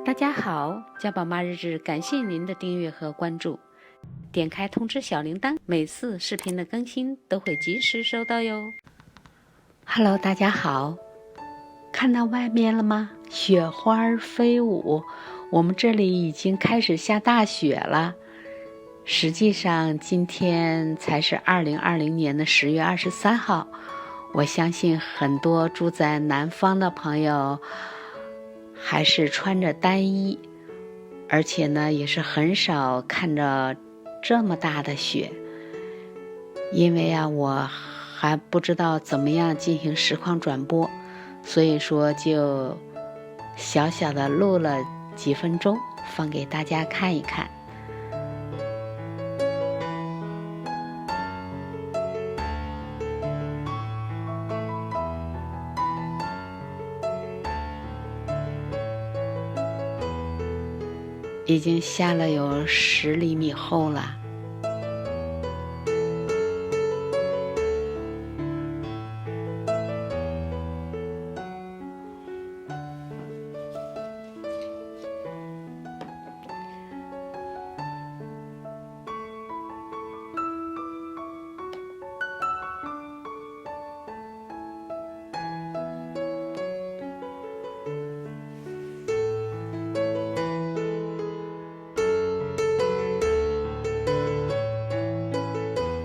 大家好，家宝妈日志感谢您的订阅和关注，点开通知小铃铛，每次视频的更新都会及时收到哟。Hello， 大家好，看到外面了吗？雪花飞舞，我们这里已经开始下大雪了。实际上今天才是2020年的10月23号，我相信很多住在南方的朋友还是穿着单衣，而且呢也是很少看着这么大的雪。因为我还不知道怎么样进行实况转播，所以说就小小的录了几分钟放给大家看一看。已经下了有10厘米厚了。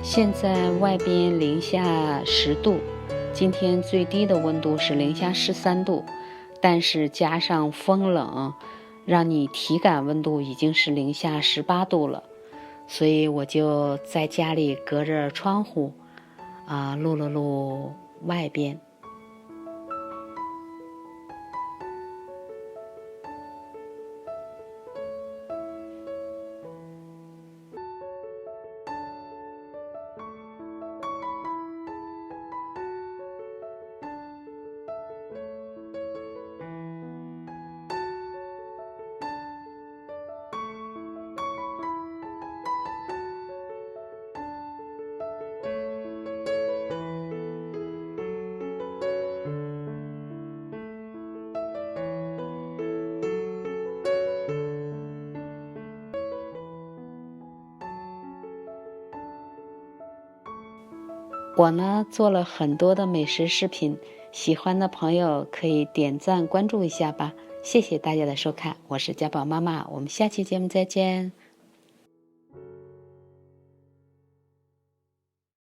现在外边零下10度，今天最低的温度是零下13度，但是加上风冷，让你体感温度已经是零下18度了。所以我就在家里隔着窗户录了录外边。我呢做了很多的美食视频，喜欢的朋友可以点赞关注一下吧。谢谢大家的收看，我是家宝妈妈，我们下期节目再见。